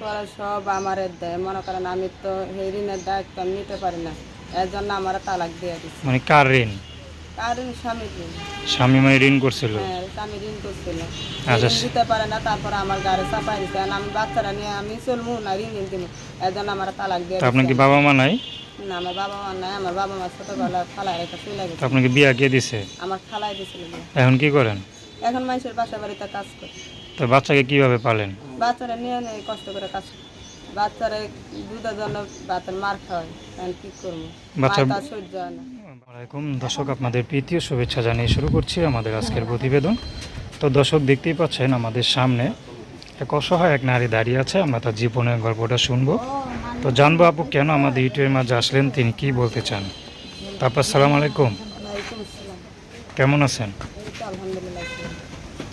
করে সব আমার দেয়, মনে করেন আমি তো এই ঋণের দায়িত্ব আমি নিতে পারি না, এর জন্য আমার তালাক দিয়ে দিচ্ছে। মানে কার ঋণ? আর স্বামীর ঋণ। স্বামী মানে ঋণ করছিল? হ্যাঁ, স্বামী ঋণ করছিল, আচ্ছা। ঋণ দিতে পারে না, তারপরে আমার গাড়ি চাপাই দিচ্ছে। আর আমি বাচ্চারা নিয়ে আমি চলবো না, ঋণ দিব, এর জন্য আমার তালাক দিয়ে তো আপনার কি দিচ্ছে। বাবা মা নাই? না, আমার বাবা মা নাই, আমার বাবা মা ছোটবেলা খালায় রেখে চলে তো গেছে। আপনাকে বিয়া কে দিছে? আমার খালায় দিয়েছিল বিয়ে। এখন কি করেন? এখন মানুষের বাসা বাড়িতে কাজ করে। তো বাচ্চাকে কিভাবে পালেন? বাচ্চারা নিয়ে নেই, কষ্ট করে কাজ করে। বাচ্চারা দুধের জন্য বাচ্চার মার খাওয়ায়, এখন কি করবো, বাচ্চার মার তার সহ্য হয় না। আসসালামাইকুম দর্শক, আপনাদের প্রীতি ও শুভেচ্ছা জানিয়ে শুরু করছি আমাদের আজকের প্রতিবেদন। তো দর্শক, দেখতেই পাচ্ছেন আমাদের সামনে এক অসহায় এক নারী দাঁড়িয়ে আছে। আমরা তার জীবনের গল্পটা শুনবো। তো জানবো আপু কেন আমাদের ইউটিউবের মাঝে আসলেন, তিনি কি বলতে চান। তারপর আসসালামু আলাইকুম, ওয়ালাইকুম আসসালাম। কেমন আছেন? এই তো আলহামদুলিল্লাহ।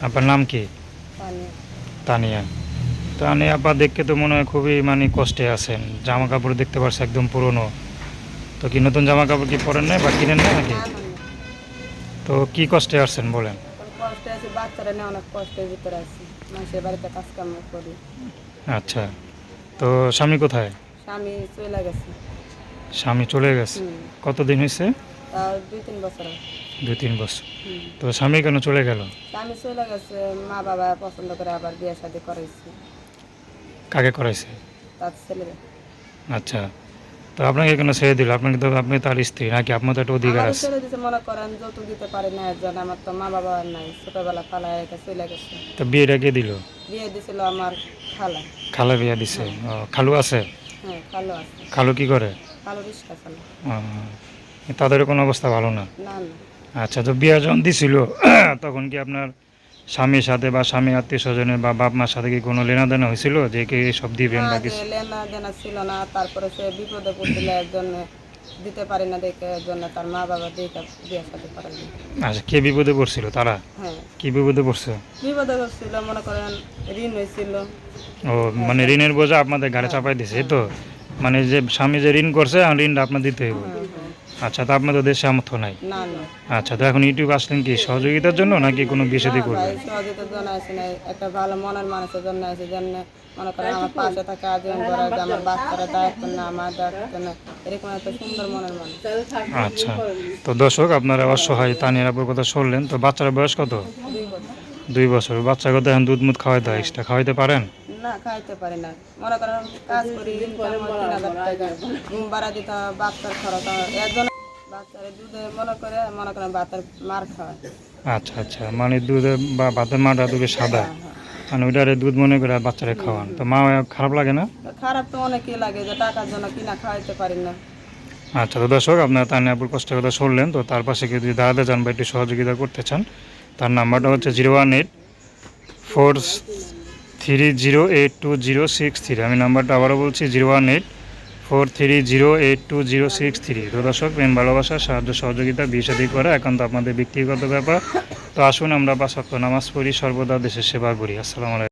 আপনার নাম কি? পানি। তানিয়া। তানিয়া আপা, দেখতে তো মনে হয় খুবই মানে কষ্টে আছেন। জামা কাপড় দেখতে পাচ্ছি একদম পুরনো। তো কি নতুন জামা কাপড় কি পরেন না বা কিনেন না নাকি? না, না, না। তো কি কষ্টে আসছেন বলেন? এখন কষ্টে আছি, বাচ্চারা নিয়ে অনেক কষ্টের ভিতরে আছি, মানুষের বাড়িতে কাজকর্ম করি। আচ্ছা। তো স্বামী কোথায়? স্বামী চলে গেছে। স্বামী চলে গেছে? হুম। কতদিন হয়েছে? তাও 2-3 বছর হয়। 2-3 বছর। হুম। তো স্বামী কেন চলে গেল? স্বামী চলে গেছে, মা বাবা পছন্দ করে আবার বিয়ে শাদী করাইছে কাকে করাইছে? তার ছেলেরা। আচ্ছা। তো আপনাকে কেন ছেড়ে দিল? আপনাকে তো, আপনি তার স্ত্রী নাকি? আপনার তো একটা অধিকার আমারও আছে। ছেড়ে দিতে, মনে করেন যৌতুক দিতে পারি না, এর জন্য। আমার তো মা বাবা আর নাই, ছোটবেলা খালায় রেখে চলে গেছে। তো বিয়েটা কে দিল? বিয়ে দিছিল আমার খালা। খালা বিয়ে দিছে? ও, খালু আছে? হ্যাঁ, খালো আছে। খালু কি করে? খালো রিক্সা চালায়। তাদের কোনো অবস্থা ভালো না? না, না। আচ্ছা। তো বিয়ে যখন দিছিল তখন কি আপনার স্বামীর সাথে বা স্বামী আত্মীয় স্বজনের বা বাপ মার সাথে কি কোনো লেনাদেনা হয়েছিল যে কে সব দিবেন না, বা যে কিছু? লেনা দেনা ছিল না, তারপরে সে বিপদে পড়ছিল, এর জন্য দিতে পারি না দেখে, এর জন্য তার মা বাবা দেখে বিয়ে শাদী করাই দিল। আচ্ছা, কে বিপদে পড়ছিল তারা? হ্যাঁ, কি বিপদে পড়ছে? বিপদে পড়ছিল, মনে করেন ঋণ হয়েছিল। ও, মানে ঋণের বোঝা আপনাদের গাড়ি হ্যাঁ, চাপাই দিছে, এই হ্যাঁ, তো? মানে যে স্বামী যে ঋণ করছে আর ঋণটা আপনার দিতে হইব। হ্যাঁ, হ্যাঁ। আচ্ছা। তো আপনাদের দেশে সামর্থ্য নাই? না, না। আচ্ছা। তো এখন ইউটিউব আসলেন কি সহযোগিতার জন্য নাকি কোনো বিয়ে না শাদী ভাই, করবেন? সহযোগিতার জন্য আসে না, একটা ভালো মনের মানুষের জন্য আসে, জন্য মনে করেন আমার পাশে থাকে, আজীবন করে যে আমার বাচ্চারা দায়িত্ব না, আমার দায়িত্ব না, এরকম একটা সুন্দর মনের মানুষ। আচ্ছা। তো দর্শক, আপনারা অসহায় তানিয়ার আপুর কথা শুনলেন। তো বাচ্চার বয়স কত? 2 বছর। 2 বছর। বাচ্চাকে তো এখন দুধ মুধ খাওয়াই দেয়, এক্সট্রা খাওয়াইতে পারেন? না, খাইতে পারি না, মনে করেন কাজ করি, ইনকাম হয় 3000 টাকা, ঘুম ভাড়া দিতে হয়, বাচ্চার খরচ হয়, এর জন্য বাচ্চারা দুধে মনে করেন বাচ্চার মার খাওয়ায়। আচ্ছা আচ্ছা। মানে দুধে বা ভাতের মাটা দুধে সাদা, হ্যাঁ, হ্যাঁ। মানে ওইটারে দুধ মনে করে বাচ্চারা খাওয়ান। তো মা খারাপ লাগে না? তো খারাপ তো অনেকই লাগে, যে টাকার জন্য কিনা খাওয়াইতে পারি না। আচ্ছা। তো দর্শক, আপনারা তানিয়া আপুর কষ্টের কথা শুনলেন। তো তার পাশে কেউ যদি দাঁড়াতে চান বা একটু সহযোগিতা করতে চান, তার নাম্বারটা হচ্ছে 01843082063। আমি নাম্বারটা আবারও বলছি, 01843082063। তো দর্শক, প্রেম ভালোবাসা সাহায্য সহযোগিতা বিয়ে শাদী করা একান্ত আপনাদের ব্যক্তিগত ব্যাপার। তো আসুন আমরা 5 ওয়াক্ত নামাজ পড়ি, সর্বদা দেশের সেবা করি। আসসালামু আলাইকুম।